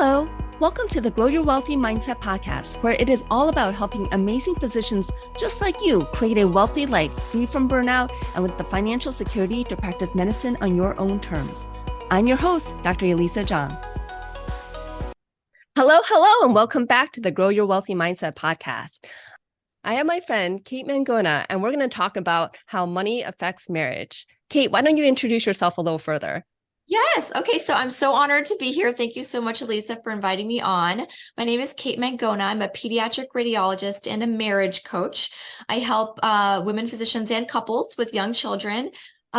Hello, welcome to the Grow Your Wealthy Mindset podcast, where it is all about helping amazing physicians just like you create a wealthy life free from burnout and with the financial security to practice medicine on your own terms. I'm your host, Dr. Elisa Chiang. Hello, and welcome back to the Grow Your Wealthy Mindset podcast. I have my friend, Kate Mangona, and we're going to talk about how money affects marriage. Kate, why don't you introduce yourself a little further? Yes. Okay. So I'm so honored to be here. Thank you so much, Elisa, for inviting me on. My name is Kate Mangona. I'm a pediatric radiologist and a marriage coach. I help women physicians and couples with young children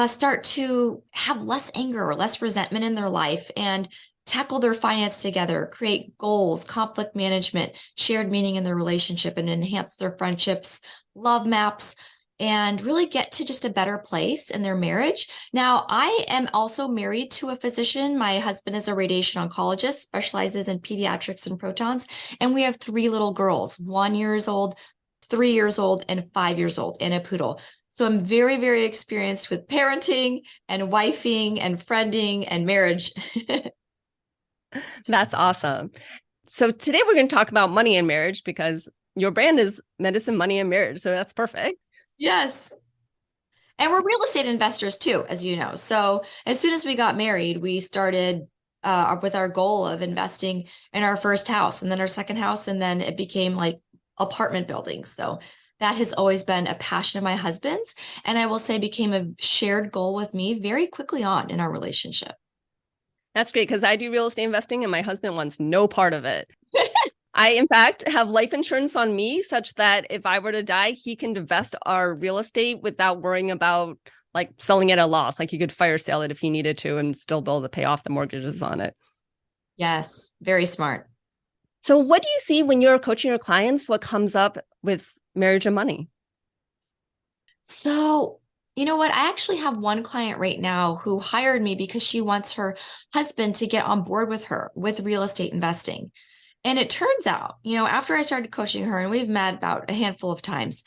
start to have less anger or less resentment in their life and tackle their finance together, create goals, conflict management, shared meaning in their relationship, and enhance their friendships, love maps, and really get to just a better place in their marriage. Now, I am also married to a physician. My husband is a radiation oncologist, specializes in pediatrics and protons, and we have 3 little girls, 1 year old, 3 years old, and 5 years old, and a poodle. So I'm very, very experienced with parenting and wifing and friending and marriage. That's awesome. So today we're going to talk about money and marriage because your brand is medicine, money, and marriage. So that's perfect. Yes. And we're real estate investors too, as you know. So as soon as we got married, we started with our goal of investing in our first house and then our second house. And then it became like apartment buildings. So that has always been a passion of my husband's. And I will say became a shared goal with me very quickly on in our relationship. That's great because I do real estate investing and my husband wants no part of it. I, in fact, have life insurance on me such that if I were to die, he can divest our real estate without worrying about like selling it at a loss. Like he could fire sale it if he needed to and still be able to pay off the mortgages on it. Yes, very smart. So what do you see when you're coaching your clients? What comes up with marriage and money? So, you know what? I actually have one client right now who hired me because she wants her husband to get on board with her with real estate investing. And it turns out, after I started coaching her, and we've met about a handful of times,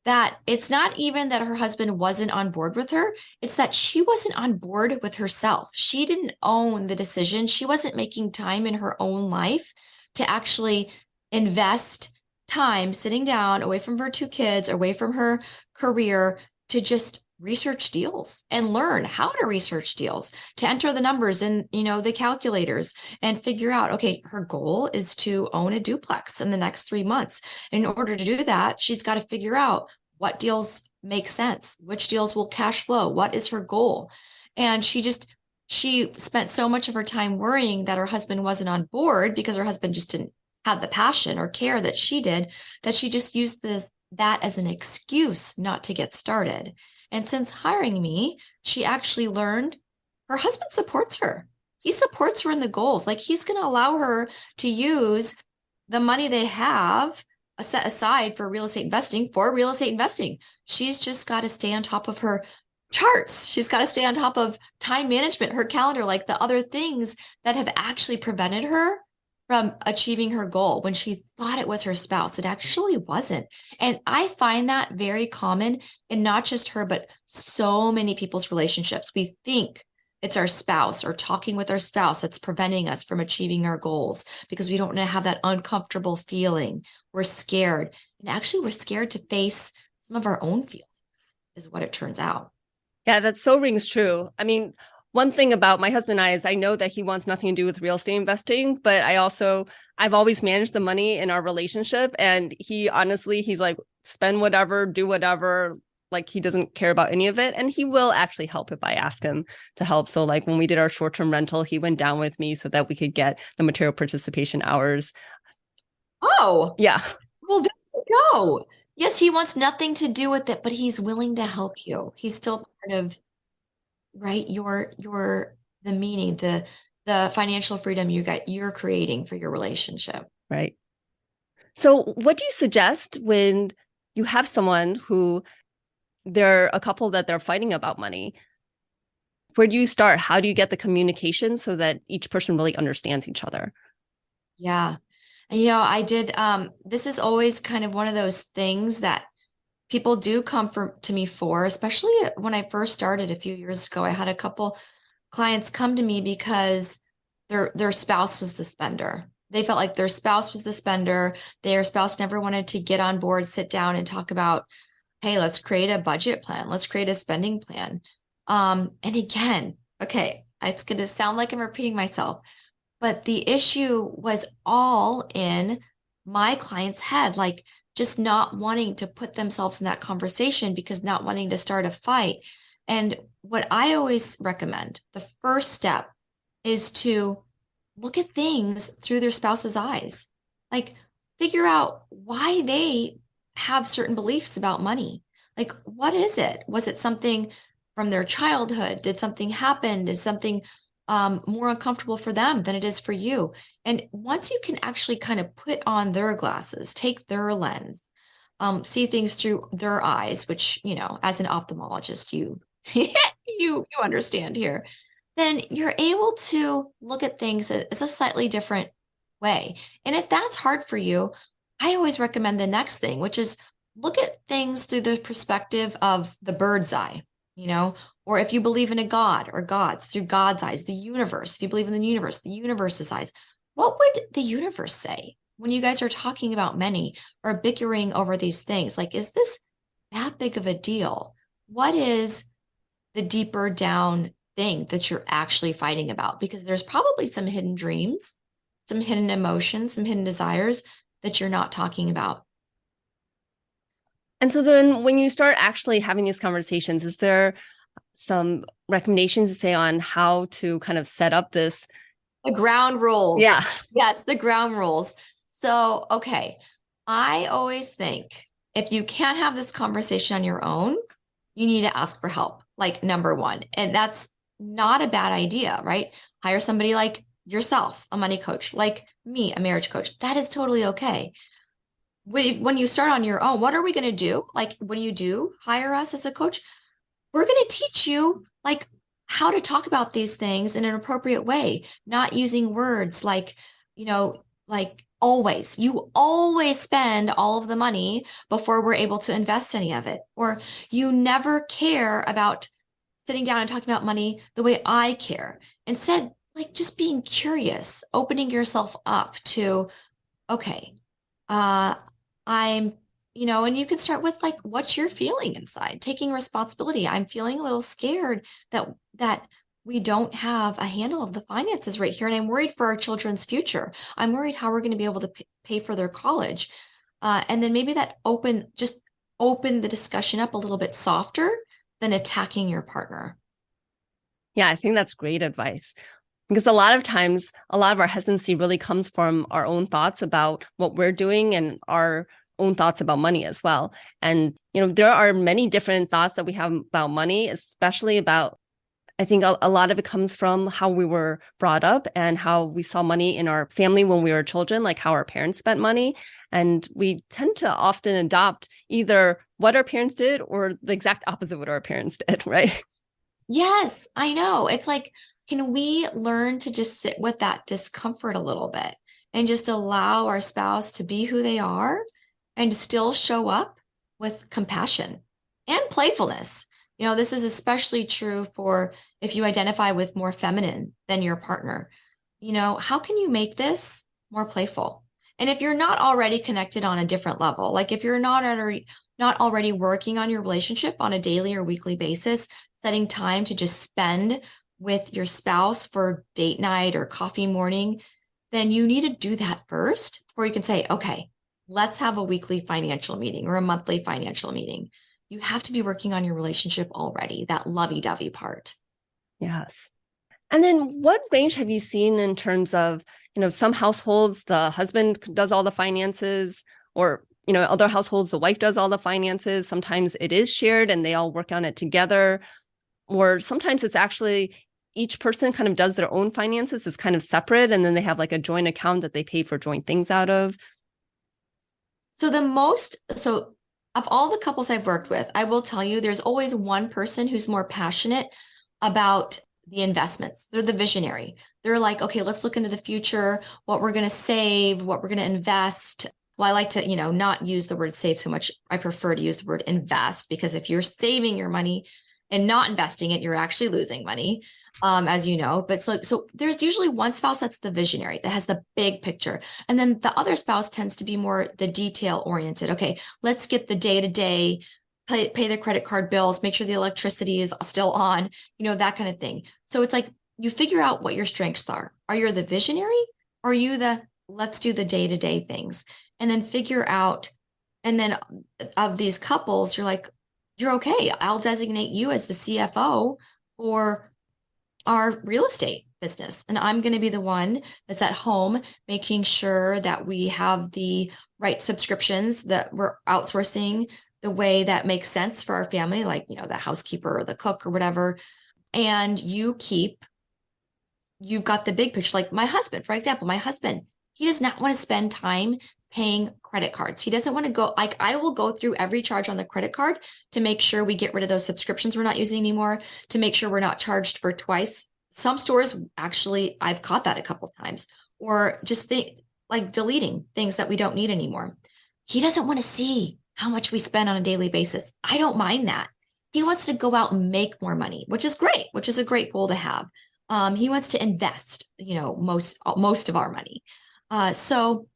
that it's not even that her husband wasn't on board with her. It's that she wasn't on board with herself. She didn't own the decision. She wasn't making time in her own life to actually invest time sitting down away from her 2 kids, away from her career to just research deals and learn how to research deals, to enter the numbers in, the calculators and figure out, okay, her goal is to own a duplex in the next 3 months. In order to do that, she's got to figure out what deals make sense, which deals will cash flow, what is her goal. And she spent so much of her time worrying that her husband wasn't on board because her husband just didn't have the passion or care that she did, that she just used that as an excuse not to get started. And since hiring me, she actually learned her husband supports her. He supports her in the goals. Like he's going to allow her to use the money they have set aside for real estate investing. She's just got to stay on top of her charts. She's got to stay on top of time management, her calendar, like the other things that have actually prevented her from achieving her goal. When she thought it was her spouse, it actually wasn't. And I find that very common in not just her, but so many people's relationships. We think it's our spouse or talking with our spouse that's preventing us from achieving our goals because we don't want to have that uncomfortable feeling. We're scared. And actually, we're scared to face some of our own feelings, is what it turns out. Yeah, that so rings true. I mean, one thing about my husband and I is I know that he wants nothing to do with real estate investing, but I've always managed the money in our relationship. And he's like, spend whatever, do whatever. Like he doesn't care about any of it. And he will actually help if I ask him to help. So like when we did our short-term rental, he went down with me so that we could get the material participation hours. Oh, yeah. Well, there you go. Yes, he wants nothing to do with it, but he's willing to help you. He's still part of, right, the meaning, the financial freedom you're creating for your relationship. Right. So what do you suggest when you have someone who they're a couple that they're fighting about money? Where do you start? How do you get the communication so that each person really understands each other? Yeah. And, I did, this is always kind of one of those things that people do come to me for, especially when I first started a few years ago. I had a couple clients come to me because their spouse was the spender. They felt like their spouse was the spender. Their spouse never wanted to get on board, sit down and talk about, hey, let's create a budget plan. Let's create a spending plan. And again, okay, it's going to sound like I'm repeating myself, but the issue was all in my client's head, like just not wanting to put themselves in that conversation because not wanting to start a fight. And what I always recommend, the first step is to look at things through their spouse's eyes. Like figure out why they have certain beliefs about money. Like, what is it? Was it something from their childhood? Did something happen? Is something more uncomfortable for them than it is for you? And once you can actually kind of put on their glasses, take their lens, see things through their eyes, which, you know, as an ophthalmologist, you you understand here, then you're able to look at things as a slightly different way. And if that's hard for you, I always recommend the next thing, which is look at things through the perspective of the bird's eye, you know, or if you believe in a God or gods, through God's eyes, the universe. If you believe in the universe's eyes, what would the universe say when you guys are talking about money or bickering over these things? Like, is this that big of a deal? What is the deeper down thing that you're actually fighting about? Because there's probably some hidden dreams, some hidden emotions, some hidden desires that you're not talking about. And so then when you start actually having these conversations, is there some recommendations to say on how to kind of set up this? The ground rules. Yeah. Yes, the ground rules. So, okay. I always think if you can't have this conversation on your own, you need to ask for help, like number one. And that's not a bad idea, right? Hire somebody like yourself, a money coach, like me, a marriage coach. That is totally okay. When you start on your own, what are we going to do? Like when you do hire us as a coach, we're going to teach you like how to talk about these things in an appropriate way, not using words like, you know, like always, you always spend all of the money before we're able to invest any of it. Or you never care about sitting down and talking about money the way I care. Instead, like just being curious, opening yourself up to, okay, I'm, you know, and you can start with like what you're feeling inside, taking responsibility. I'm feeling a little scared that we don't have a handle of the finances right here. And I'm worried for our children's future. I'm worried how we're going to be able to pay for their college. And then maybe just open the discussion up a little bit softer than attacking your partner. Yeah, I think that's great advice. Because a lot of times, a lot of our hesitancy really comes from our own thoughts about what we're doing and our own thoughts about money as well. And, you know, there are many different thoughts that we have about money, especially about, I think a lot of it comes from how we were brought up and how we saw money in our family when we were children, like how our parents spent money. And we tend to often adopt either what our parents did or the exact opposite of what our parents did, right? Yes, I know. It's like, can we learn to just sit with that discomfort a little bit and just allow our spouse to be who they are and still show up with compassion and playfulness? You know, this is especially true for if you identify with more feminine than your partner. You know, how can you make this more playful? And if you're not already connected on a different level, like if you're not already working on your relationship on a daily or weekly basis, setting time to just spend with your spouse for date night or coffee morning, then you need to do that first before you can say, okay, let's have a weekly financial meeting or a monthly financial meeting. You have to be working on your relationship already, that lovey-dovey part. Yes. And then what range have you seen in terms of, you know, some households, the husband does all the finances, or, you know, other households, the wife does all the finances. Sometimes it is shared and they all work on it together. Or sometimes it's actually each person kind of does their own finances. It's kind of separate. And then they have like a joint account that they pay for joint things out of. So of all the couples I've worked with, I will tell you, there's always one person who's more passionate about the investments. They're the visionary. They're like, okay, let's look into the future, what we're going to save, what we're going to invest. Well, I like to, you know, not use the word save so much. I prefer to use the word invest, because if you're saving your money and not investing it, you're actually losing money. as you know. But so there's usually one spouse that's the visionary, that has the big picture. And then the other spouse tends to be more the detail oriented. Okay, let's get the day to day, pay the credit card bills, make sure the electricity is still on, that kind of thing. So it's like you figure out what your strengths are. Are you the visionary? Or are you the let's do the day to day things? And then figure out, and then of these couples, you're like, you're okay. I'll designate you as the CFO for our real estate business. And I'm going to be the one that's at home making sure that we have the right subscriptions, that we're outsourcing the way that makes sense for our family, like, the housekeeper or the cook or whatever. And you've got the big picture. Like my husband, for example, he does not want to spend time paying credit cards. He doesn't want to go, like, I will go through every charge on the credit card to make sure we get rid of those subscriptions we're not using anymore, to make sure we're not charged for twice. Some stores, actually, I've caught that a couple of times, or just like deleting things that we don't need anymore. He doesn't want to see how much we spend on a daily basis. I don't mind that. He wants to go out and make more money, which is great, which is a great goal to have. He wants to invest, most of our money. So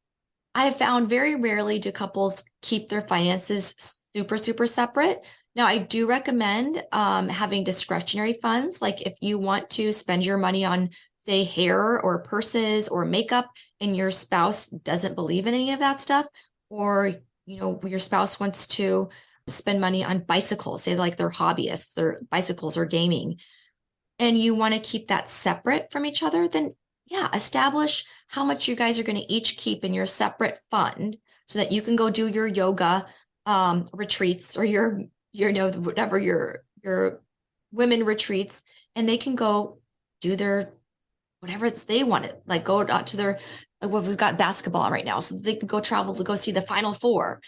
I have found very rarely do couples keep their finances super, super separate. Now, I do recommend having discretionary funds. Like if you want to spend your money on, say, hair or purses or makeup, and your spouse doesn't believe in any of that stuff, or, your spouse wants to spend money on bicycles, say like they're hobbyists, their bicycles or gaming, and you want to keep that separate from each other, then yeah, establish how much you guys are going to each keep in your separate fund so that you can go do your yoga retreats, or your whatever your women retreats, and they can go do their whatever it's they want it, like go out to their, like what we've got basketball on right now, so they can go travel to go see the Final Four,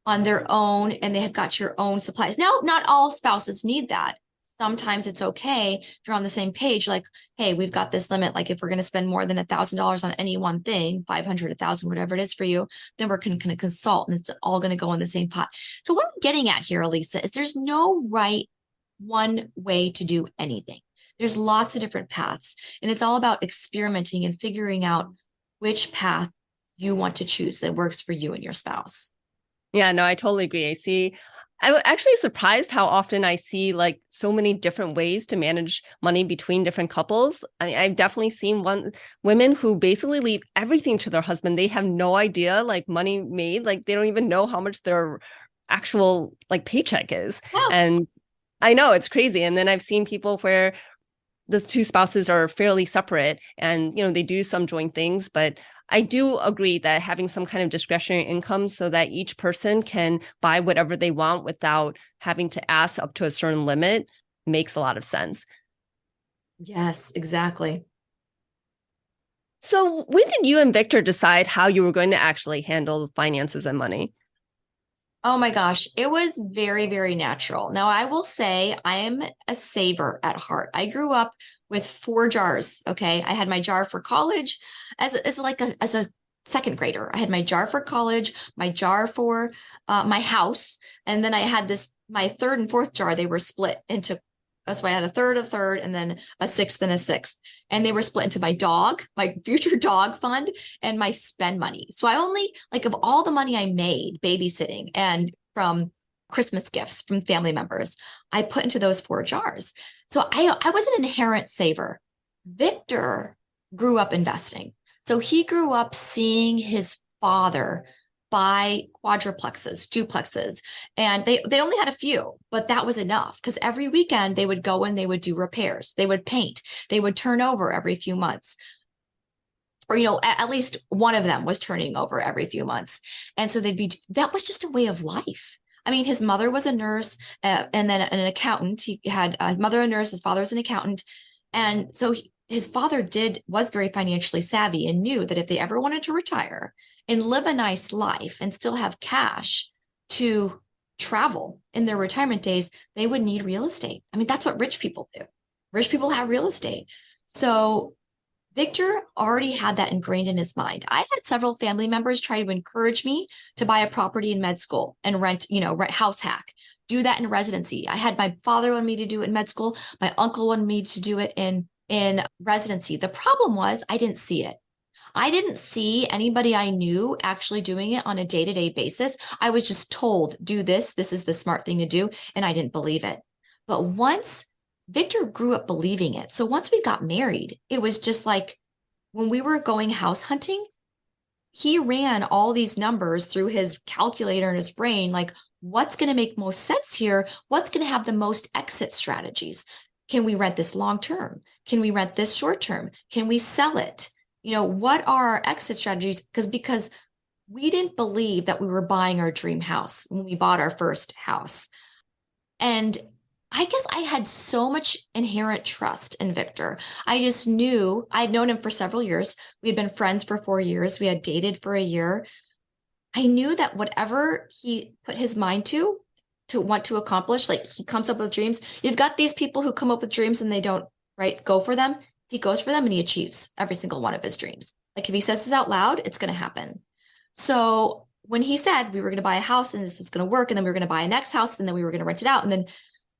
on their own, and they have got your own supplies. Now, not all spouses need that. Sometimes it's okay if you're on the same page, like, hey, we've got this limit. Like if we're going to spend more than $1,000 on any one thing, 500, 1,000, whatever it is for you, then we're going to consult, and it's all going to go in the same pot. So what I'm getting at here, Elisa, is there's no right one way to do anything. There's lots of different paths, and it's all about experimenting and figuring out which path you want to choose that works for you and your spouse. Yeah, no, I totally agree. I'm actually surprised how often I see like so many different ways to manage money between different couples. I mean, I've definitely seen women who basically leave everything to their husband. They have no idea like money made, like they don't even know how much their actual like paycheck is. Wow. And I know it's crazy. And then I've seen people where the two spouses are fairly separate and, they do some joint things, but I do agree that having some kind of discretionary income so that each person can buy whatever they want without having to ask up to a certain limit makes a lot of sense. Yes, exactly. So when did you and Victor decide how you were going to actually handle finances and money? Oh my gosh, it was very, very natural. Now, I will say I am a saver at heart. I grew up with 4 jars. Okay. I had my jar for college as a second grader. I had my jar for college, my jar for my house. And then I had my third and fourth jar, they were split into. That's why I had a third, and then a sixth and a sixth. And they were split into my future dog fund, and my spend money. So I only, like, of all the money I made babysitting and from Christmas gifts from family members, I put into those 4 jars. So I was an inherent saver. Victor grew up investing. So he grew up seeing his father buy quadruplexes, duplexes, and they only had a few, but that was enough because every weekend they would go and they would do repairs, they would paint, they would turn over every few months, or at least one of them was turning over every few months, and so that was just a way of life. I mean, his mother was a nurse, and then an accountant. He had a mother a nurse, his father was an accountant, and so his father was very financially savvy and knew that if they ever wanted to retire and live a nice life and still have cash to travel in their retirement days, they would need real estate. I mean, that's what rich people do. Rich people have real estate. So Victor already had that ingrained in his mind. I had several family members try to encourage me to buy a property in med school and rent house hack, do that in residency. I had my father wanted me to do it in med school. My uncle wanted me to do it in residency. The problem was I didn't see it. I didn't see anybody I knew actually doing it on a day-to-day basis. I was just told, do this. This is the smart thing to do. And I didn't believe it. But once Victor grew up believing it. So once we got married, it was just like when we were going house hunting, he ran all these numbers through his calculator in his brain, like what's going to make most sense here? What's going to have the most exit strategies? Can we rent this long term? Can we rent this short term? Can we sell it? What are our exit strategies? Because we didn't believe that we were buying our dream house when we bought our first house. And I guess I had so much inherent trust in Victor. I just knew I'd known him for several years. We had been friends for 4 years. We had dated for a year. I knew that whatever he put his mind to want to accomplish, like he comes up with dreams. You've got these people who come up with dreams and they don't, right, go for them. He goes for them and he achieves every single one of his dreams. Like if he says this out loud, it's going to happen. So when he said we were going to buy a house and this was going to work, and then we were going to buy a next house and then we were going to rent it out, and then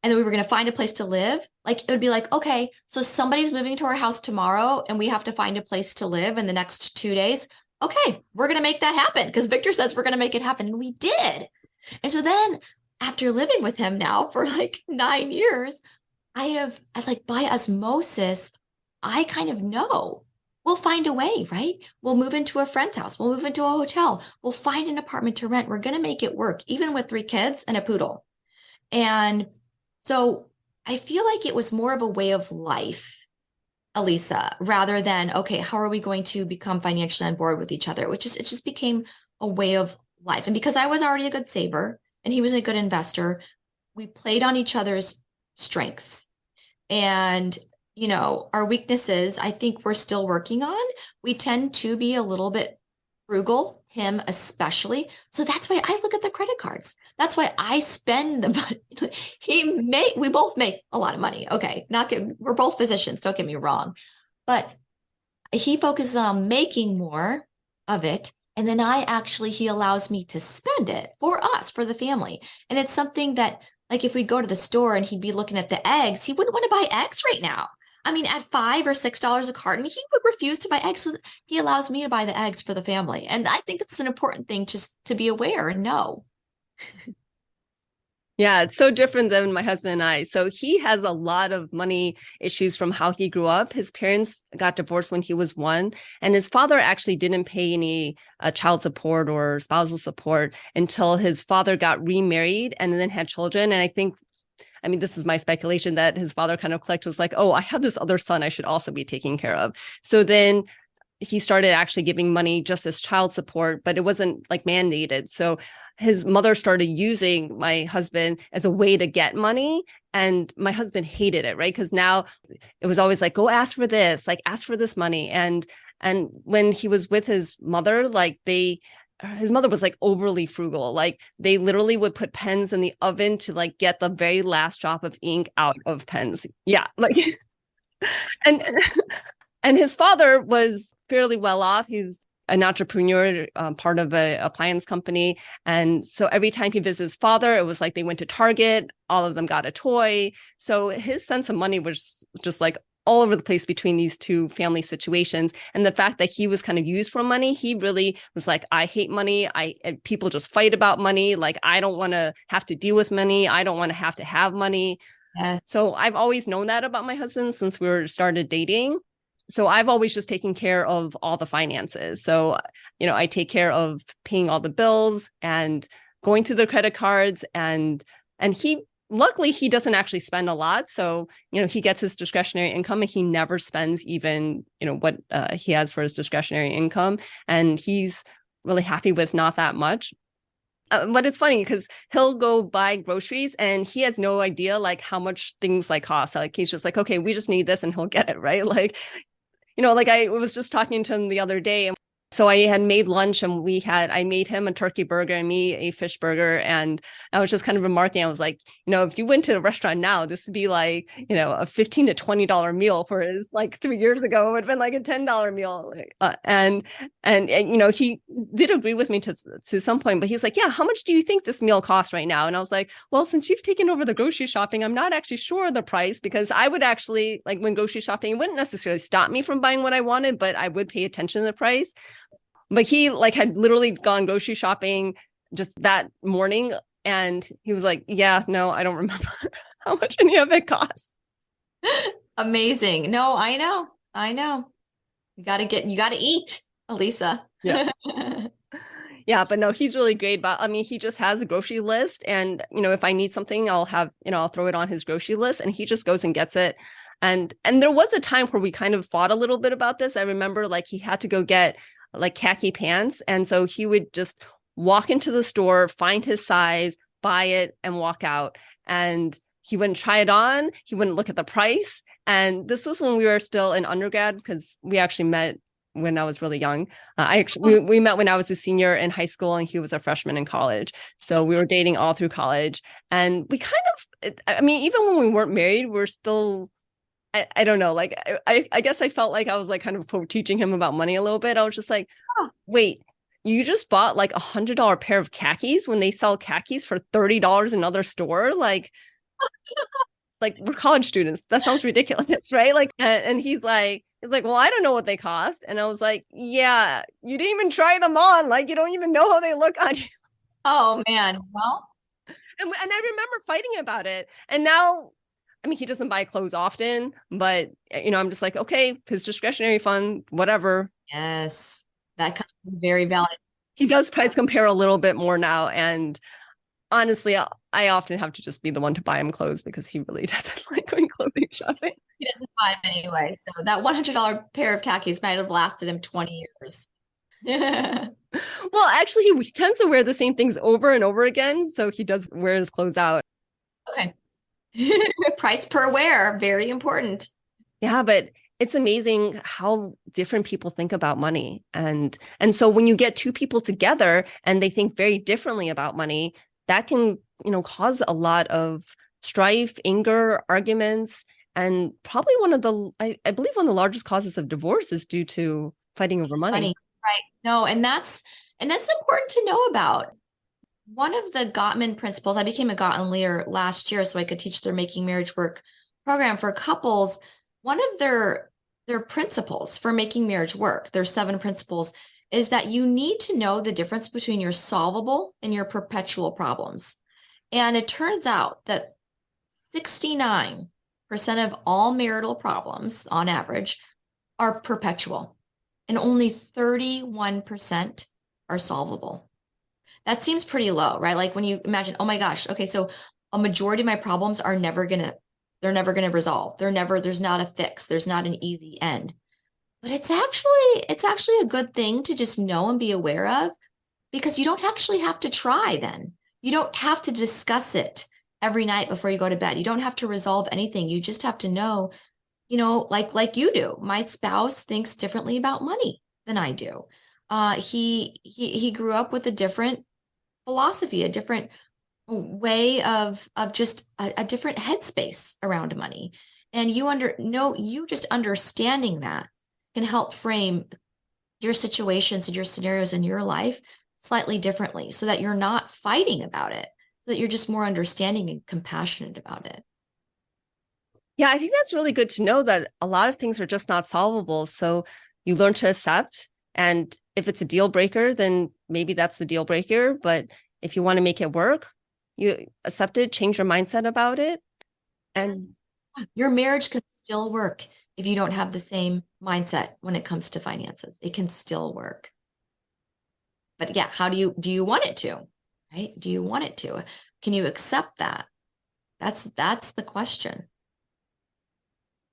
we were going to find a place to live, like it would be like, okay, so somebody's moving to our house tomorrow and we have to find a place to live in the next 2 days. Okay, we're going to make that happen because Victor says we're going to make it happen. And we did. And so then after living with him now for like 9 years, I like by osmosis, I kind of know we'll find a way, right? We'll move into a friend's house. We'll move into a hotel. We'll find an apartment to rent. We're going to make it work, even with 3 kids and a poodle. And so I feel like it was more of a way of life, Elisa, rather than, okay, how are we going to become financially on board with each other? It just became a way of life. And because I was already a good saver and he was a good investor, we played on each other's strengths. And our weaknesses, I think we're still working on. We tend to be a little bit frugal, him especially. So that's why I look at the credit cards. That's why I spend the money. We both make a lot of money. Okay. We're both physicians. Don't get me wrong. But he focuses on making more of it. And then he allows me to spend it for us, for the family. And it's something that, like, if we go to the store and he'd be looking at the eggs, he wouldn't want to buy eggs right now. I mean, at $5 or $6 a carton, he would refuse to buy eggs. So he allows me to buy the eggs for the family. And I think this is an important thing just to be aware and know. Yeah, it's so different than my husband and I. So he has a lot of money issues from how he grew up. His parents got divorced when he was 1, and his father actually didn't pay any child support or spousal support until his father got remarried and then had children. And I mean, this is my speculation, that his father kind of clicked, was like, oh, I have this other son I should also be taking care of. So then he started actually giving money just as child support, but it wasn't like mandated. So his mother started using my husband as a way to get money. And my husband hated it, right? Because now it was always like, go ask for this, like ask for this money. And when he was with his mother, his mother was like overly frugal. Like they literally would put pens in the oven to like get the very last drop of ink out of pens. Yeah. Like, and his father was fairly well off. He's an entrepreneur, part of an appliance company. And so every time he visited his father, it was like they went to Target, all of them got a toy. So his sense of money was just like all over the place between these two family situations. And the fact that he was kind of used for money, he really was like, I hate money. People just fight about money. Like, I don't want to have to deal with money. I don't want to have money. Yeah. So I've always known that about my husband since we started dating. So I've always just taken care of all the finances. So, I take care of paying all the bills and going through the credit cards, and luckily he doesn't actually spend a lot. So, he gets his discretionary income and he never spends even, what he has for his discretionary income. And he's really happy with not that much. But it's funny because he'll go buy groceries and he has no idea like how much things like cost. Like he's just like, okay, we just need this, and he'll get it, right? Like, like I was just talking to him the other day, and So I had made lunch and I made him a turkey burger and me a fish burger. And I was just kind of remarking, I was like, if you went to a restaurant now, this would be like, a $15 to $20 meal, for his like 3 years ago, it would have been like a $10 meal. And he did agree with me to some point, but he's like, yeah, how much do you think this meal costs right now? And I was like, well, since you've taken over the grocery shopping, I'm not actually sure the price, because I would actually, like, when grocery shopping, it wouldn't necessarily stop me from buying what I wanted, but I would pay attention to the price. But he like had literally gone grocery shopping just that morning, and he was like, yeah, no, I don't remember how much any of it costs. Amazing. No, I know. I know. You got to eat, Elisa. Yeah. Yeah, but no, he's really great. But I mean, he just has a grocery list, and if I need something, I'll throw it on his grocery list, and he just goes and gets it. And there was a time where we kind of fought a little bit about this. I remember like he had to go get like khaki pants, and so he would just walk into the store, find his size, buy it, and walk out. And he wouldn't try it on. He wouldn't look at the price. And this was when we were still in undergrad, because we actually met when I was really young. We met when I was a senior in high school and he was a freshman in college. So we were dating all through college. And we kind of, I mean, even when we weren't married, we're still, I don't know, like, I guess I felt like I was like kind of quote teaching him about money a little bit. I was just like, oh, wait, you just bought like $100 pair of khakis when they sell khakis for $30 in another store? Like we're college students. That sounds ridiculous, right? Like, and he's like, well, I don't know what they cost. And I was like, yeah, you didn't even try them on. Like, you don't even know how they look on you. Oh man. Well, and I remember fighting about it. And now, I mean, he doesn't buy clothes often, but I'm just like, okay, his discretionary fund, whatever. yes, that kind of very valid. He does price compare a little bit more now. And honestly, I often have to just be the one to buy him clothes, because he really doesn't like going clothing shopping. He doesn't buy them anyway. So that $100 pair of khakis might have lasted him 20 years. Well, actually, he tends to wear the same things over and over again. So he does wear his clothes out. Okay. Price per wear, very important. Yeah, but it's amazing how different people think about money. And so when you get two people together and they think very differently about money, that can, cause a lot of strife, anger, arguments, and probably I believe one of the largest causes of divorce is due to fighting over money. Right. No, and that's important to know about. One of the Gottman principles, I became a Gottman leader last year so I could teach their Making Marriage Work program for couples. One of their principles for making marriage work, their 7 principles, is that you need to know the difference between your solvable and your perpetual problems. And it turns out that 69% of all marital problems on average are perpetual, and only 31% are solvable. That seems pretty low, right? Like when you imagine, oh my gosh, okay, so a majority of my problems are never gonna resolve. There's not a fix. There's not an easy end. But it's actually a good thing to just know and be aware of, because you don't actually have to try then. You don't have to discuss it every night before you go to bed. You don't have to resolve anything. You just have to know, like you do. My spouse thinks differently about money than I do. He grew up with a different philosophy, a different way of just a different headspace around money. And you just understanding that can help frame your situations and your scenarios in your life slightly differently, so that you're not fighting about it, so that you're just more understanding and compassionate about it. Yeah, I think that's really good to know that a lot of things are just not solvable. So you learn to accept. And if it's a deal breaker, then maybe that's the deal breaker. But if you want to make it work, you accept it, change your mindset about it. And your marriage can still work if you don't have the same mindset when it comes to finances. It can still work. But yeah, how do you want it to, right? Do you want it to? Can you accept that? That's the question.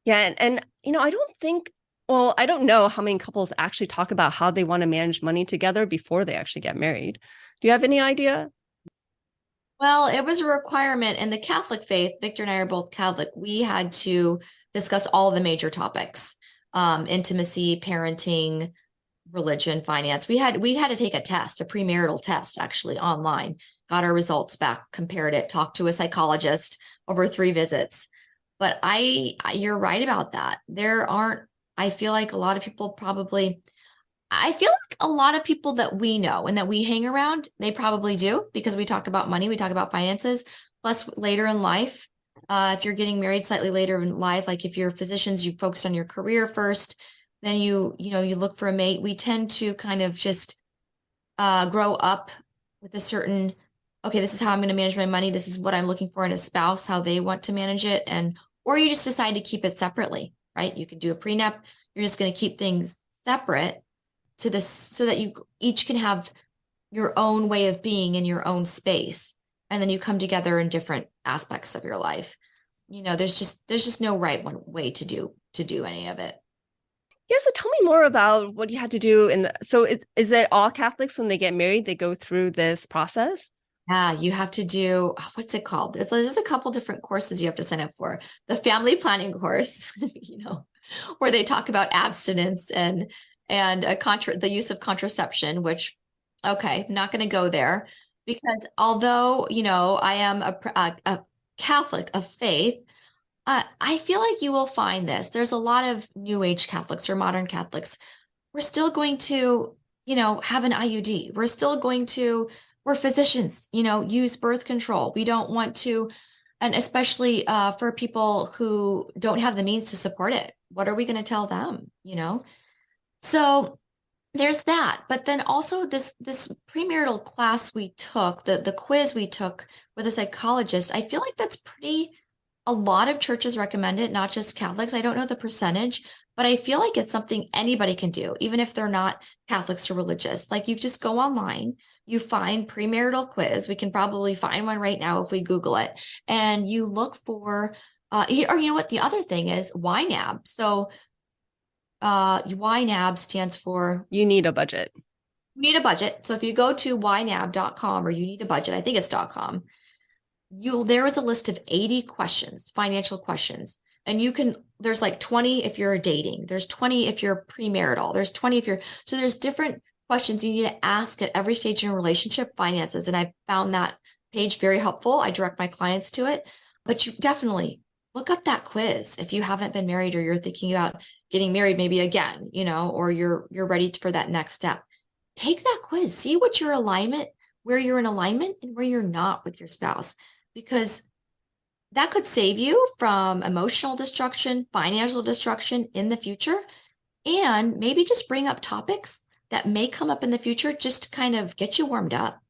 Yeah. And I don't know how many couples actually talk about how they want to manage money together before they actually get married. Do you have any idea? Well, it was a requirement in the Catholic faith. Victor and I are both Catholic. We had to discuss all the major topics, intimacy, parenting, religion, finance. We had to take a test, a premarital test, actually online, got our results back, compared it, talked to a psychologist over 3 visits. But you're right about that. I feel like a lot of people probably, I feel like a lot of people that we know and that we hang around, they probably do, because we talk about money, we talk about finances. Plus, later in life, if you're getting married slightly later in life, like if you're physicians, you focused on your career first, then you look for a mate. We tend to kind of just grow up with a certain, okay, this is how I'm going to manage my money. This is what I'm looking for in a spouse, how they want to manage it. Or you just decide to keep it separately, right? You can do a prenup. You're just going to keep things separate to this so that you each can have your own way of being in your own space. And then you come together in different aspects of your life. There's just no right one way to do any of it. Yeah, so tell me more about what you had to do. So is it all Catholics when they get married, they go through this process? Yeah, you have to do, what's it called? There's a couple different courses you have to sign up for. The family planning course, where they talk about abstinence and the use of contraception, which, okay, I'm not going to go there, because although, I am a Catholic of faith, I feel like you will find this. There's a lot of New Age Catholics or modern Catholics. We're still going to, have an IUD. We're physicians, use birth control. We don't want to, and especially for people who don't have the means to support it. What are we going to tell them? So there's that. But then also this premarital class we took, the quiz we took with a psychologist, I feel like that's a lot of churches recommend it, not just Catholics. I don't know the percentage, but I feel like it's something anybody can do, even if they're not Catholics or religious. Like, you just go online, you find premarital quiz. We can probably find one right now if we Google it, and you look for, or you know what? The other thing is YNAB. So YNAB stands for You need a budget. You Need a Budget. So if you go to ynab.com, or You Need a Budget, I think it's .com, there is a list of 80 questions, financial questions. And there's like 20 if you're dating, there's 20 if you're premarital, there's 20 so there's different questions you need to ask at every stage in a relationship, finances. And I found that page very helpful. I direct my clients to it, but you definitely look up that quiz if you haven't been married, or you're thinking about getting married maybe again, or you're ready for that next step. Take that quiz, see where you're in alignment and where you're not with your spouse, because that could save you from emotional destruction, financial destruction in the future, and maybe just bring up topics that may come up in the future just to kind of get you warmed up.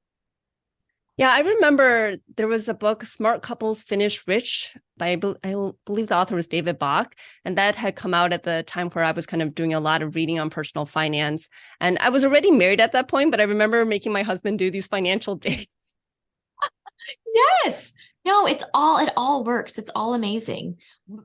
Yeah, I remember there was a book, Smart Couples Finish Rich, by I believe the author was David Bach, and that had come out at the time where I was kind of doing a lot of reading on personal finance. And I was already married at that point, but I remember making my husband do these financial dates. Yes. No, it all works. It's all amazing.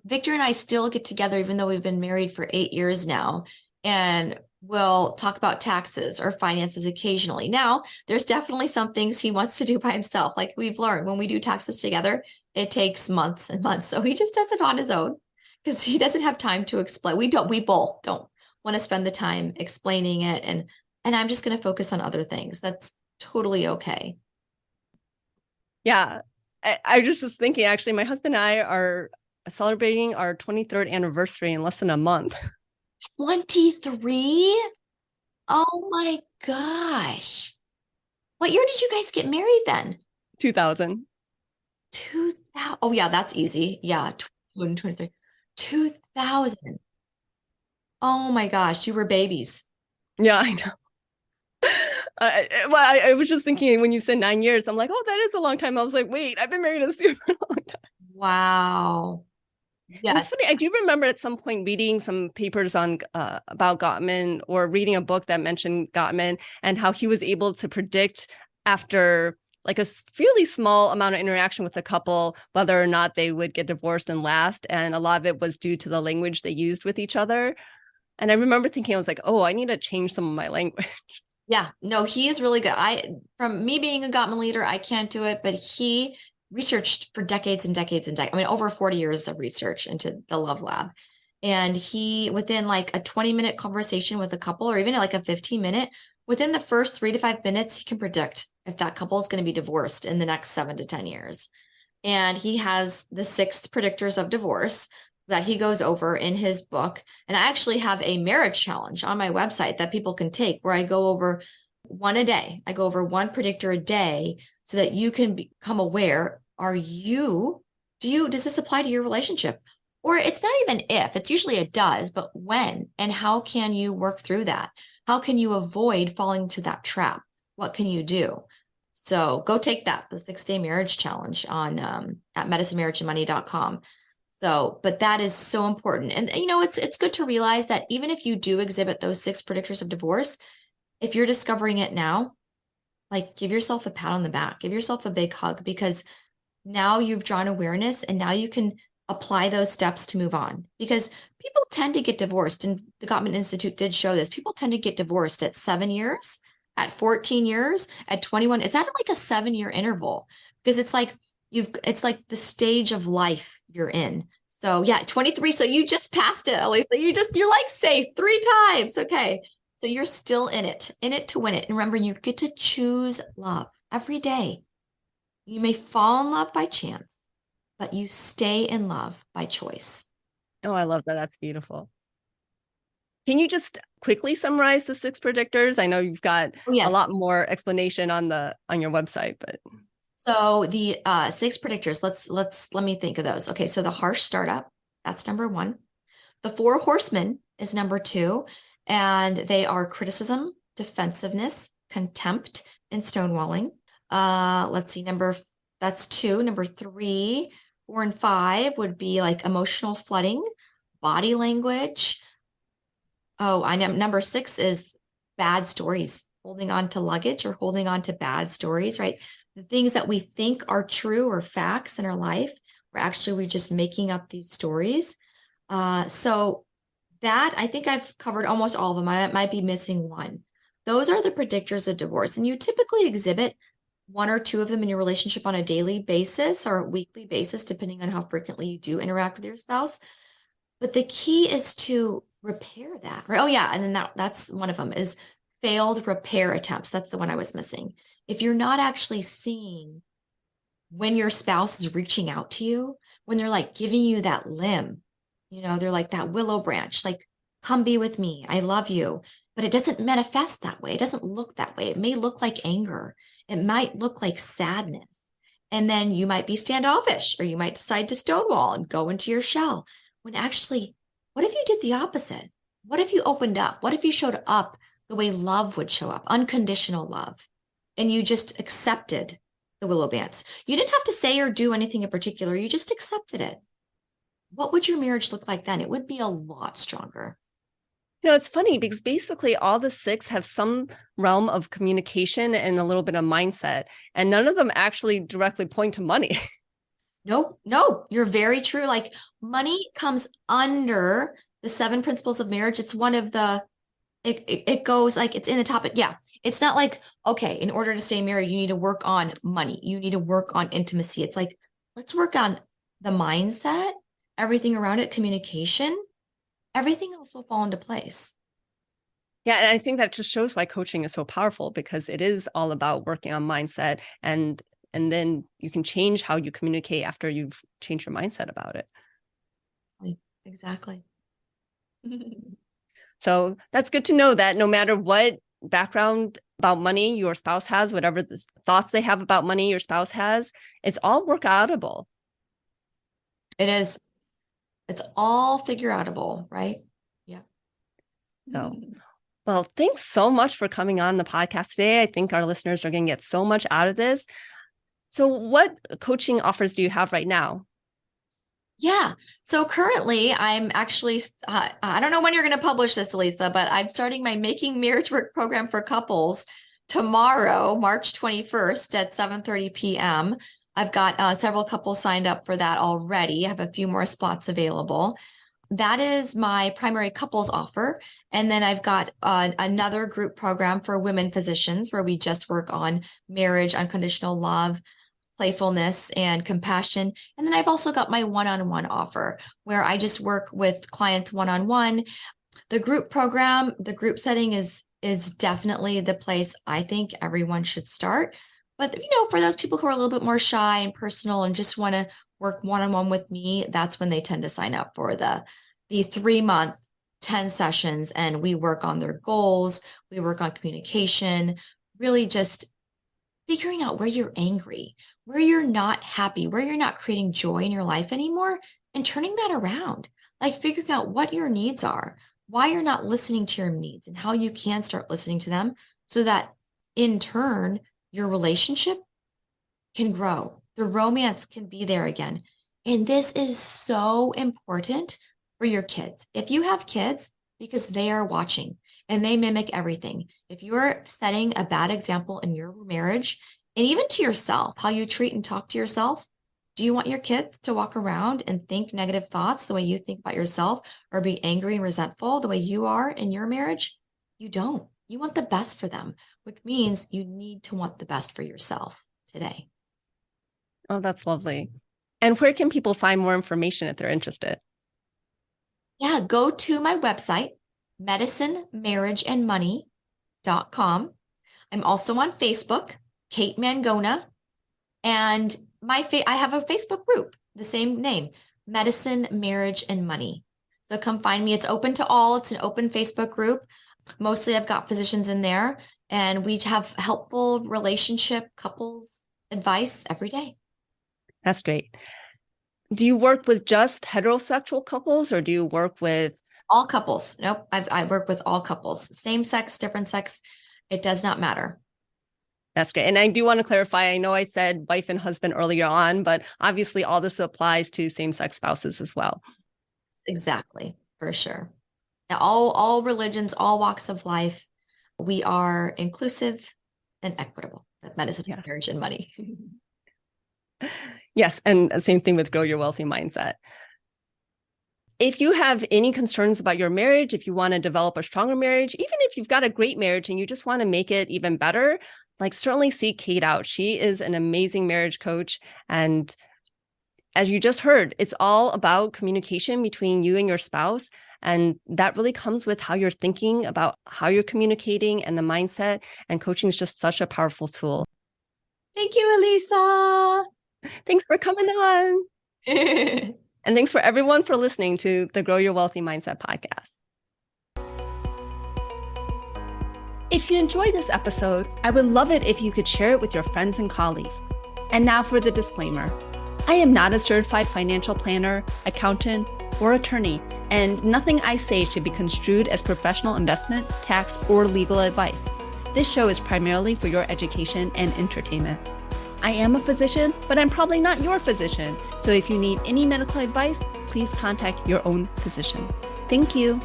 Victor and I still get together, even though we've been married for 8 years now, and we'll talk about taxes or finances occasionally. Now, there's definitely some things he wants to do by himself. Like, we've learned, when we do taxes together, it takes months and months. So he just does it on his own because he doesn't have time to explain. We both don't want to spend the time explaining it. And I'm just going to focus on other things. That's totally okay. Yeah, I was just thinking, actually, my husband and I are celebrating our 23rd anniversary in less than a month. 23? Oh my gosh. What year did you guys get married then? 2000. 2000. Oh yeah, that's easy. Yeah, 2023. 2000. Oh my gosh, you were babies. Yeah, I know. I was just thinking when you said 9 years, I'm like, oh, that is a long time. I was like, wait, I've been married a super long time. Wow. And it's Yes. funny, I do remember at some point reading some papers on about Gottman, or reading a book that mentioned Gottman and how he was able to predict, after like a fairly small amount of interaction with a couple, whether or not they would get divorced and last. And a lot of it was due to the language they used with each other. And I remember thinking, I was like, oh, I need to change some of my language. Yeah, no, he is really good. From me being a Gottman leader, I can't do it, but he researched for decades and decades and decades. I mean, over 40 years of research into the Love Lab. And he, within like a 20-minute conversation with a couple, or even like a 15-minute, within the first 3 to 5 minutes, he can predict if that couple is going to be divorced in the next 7 to 10 years. And he has the 6 predictors of divorce that he goes over in his book. And I actually have a marriage challenge on my website that people can take, where I go over one a day. I go over one predictor a day so that you can become aware. Does this apply to your relationship? Or it's not even if, it's usually it does, but when, and how can you work through that? How can you avoid falling into that trap? What can you do? So go take that, the 6-day marriage challenge on at medicinemarriageandmoney.com. So, but that is so important. And it's good to realize that even if you do exhibit those 6 predictors of divorce, if you're discovering it now, like, give yourself a pat on the back, give yourself a big hug, because now you've drawn awareness and now you can apply those steps to move on. Because people tend to get divorced, and the Gottman Institute did show this. People tend to get divorced at 7 years, at 14 years, at 21. It's not like a 7-year interval, because it's like the stage of life you're in. So yeah, 23. So you just passed it, Elisa. You're like safe 3 times. Okay. So you're still in it to win it. And remember, you get to choose love every day. You may fall in love by chance, but you stay in love by choice. Oh, I love that. That's beautiful. Can you just quickly summarize the 6 predictors? I know you've got a lot more explanation on your website, but. So the 6 predictors, let me think of those. Okay, so the harsh startup, that's number 1. The 4 horsemen is number 2, and they are criticism, defensiveness, contempt, and stonewalling. Let's see, that's 2. Number 3, 4, and 5 would be like emotional flooding, body language. Oh, I know. Number 6 is bad stories, holding on to luggage or holding on to bad stories, right? The things that we think are true or facts in our life, we're just making up these stories. So that, I think I've covered almost all of them. I might be missing one. Those are the predictors of divorce. And you typically exhibit 1 or 2 of them in your relationship on a daily basis or a weekly basis, depending on how frequently you do interact with your spouse. But the key is to repair that, right? Oh yeah. And then that's one of them, is failed repair attempts. That's the one I was missing. If you're not actually seeing when your spouse is reaching out to you, when they're like giving you that limb, they're like that willow branch, like, come be with me, I love you. But it doesn't manifest that way. It doesn't look that way. It may look like anger. It might look like sadness. And then you might be standoffish, or you might decide to stonewall and go into your shell. When actually, what if you did the opposite? What if you opened up? What if you showed up the way love would show up, unconditional love, and you just accepted the willow branch? You didn't have to say or do anything in particular. You just accepted it. What would your marriage look like then? It would be a lot stronger. It's funny because basically all the 6 have some realm of communication and a little bit of mindset, and none of them actually directly point to money. No, you're very true. Like, money comes under the 7 principles of marriage. It's one of it goes like, it's in the topic. Yeah. It's not like, okay, in order to stay married, you need to work on money. You need to work on intimacy. It's like, let's work on the mindset, everything around it, communication. Everything else will fall into place. Yeah. And I think that just shows why coaching is so powerful, because it is all about working on mindset, and then you can change how you communicate after you've changed your mindset about it. Exactly. So that's good to know that no matter what background about money your spouse has, whatever the thoughts they have about money your spouse has, it's all workoutable. It is. It's all figure outable, right? Yeah. So, well, thanks so much for coming on the podcast today. I think our listeners are going to get so much out of this. So what coaching offers do you have right now? Yeah. So currently I'm actually, I don't know when you're going to publish this, Elisa, but I'm starting my Making Marriage Work program for couples tomorrow, March 21st at 7:30 p.m. I've got several couples signed up for that already. I have a few more spots available. That is my primary couples offer. And then I've got another group program for women physicians where we just work on marriage, unconditional love, playfulness and compassion. And then I've also got my one-on-one offer where I just work with clients one-on-one. The group program, the group setting is definitely the place I think everyone should start. But, for those people who are a little bit more shy and personal and just want to work one-on-one with me, that's when they tend to sign up for the 3-month 10 sessions. And we work on their goals. We work on communication, really just figuring out where you're angry, where you're not happy, where you're not creating joy in your life anymore, and turning that around, like figuring out what your needs are, why you're not listening to your needs, and how you can start listening to them so that in turn, your relationship can grow. The romance can be there again. And this is so important for your kids. If you have kids, because they are watching and they mimic everything. If you're setting a bad example in your marriage and even to yourself, how you treat and talk to yourself, do you want your kids to walk around and think negative thoughts the way you think about yourself or be angry and resentful the way you are in your marriage? You don't. You want the best for them, which means you need to want the best for yourself today. Oh, that's lovely. And where can people find more information if they're interested? Yeah, go to my website, medicinemarriageandmoney.com. I'm also on Facebook, Kate Mangona, and I have a Facebook group, the same name, Medicine, Marriage, and Money. So come find me. It's open to all. It's an open Facebook group. Mostly I've got physicians in there, and we have helpful relationship couples advice every day. That's great. Do you work with just heterosexual couples or do you work with all couples? Nope. I work with all couples, same sex, different sex. It does not matter. That's great. And I do want to clarify, I know I said wife and husband earlier on, but obviously all this applies to same-sex spouses as well. Exactly, for sure. Now, all religions, all walks of life, we are inclusive and equitable at Medicine, yes. Marriage, and Money. Yes, and same thing with Grow Your Wealthy Mindset. If you have any concerns about your marriage, if you want to develop a stronger marriage, even if you've got a great marriage and you just want to make it even better, certainly seek Kate out. She is an amazing marriage coach. And as you just heard, it's all about communication between you and your spouse. And that really comes with how you're thinking about how you're communicating and the mindset. And coaching is just such a powerful tool. Thank you, Elisa. Thanks for coming on. And thanks for everyone for listening to the Grow Your Wealthy Mindset podcast. If you enjoyed this episode, I would love it if you could share it with your friends and colleagues. And now for the disclaimer. I am not a certified financial planner, accountant, or attorney, and nothing I say should be construed as professional investment, tax, or legal advice. This show is primarily for your education and entertainment. I am a physician, but I'm probably not your physician. So if you need any medical advice, please contact your own physician. Thank you.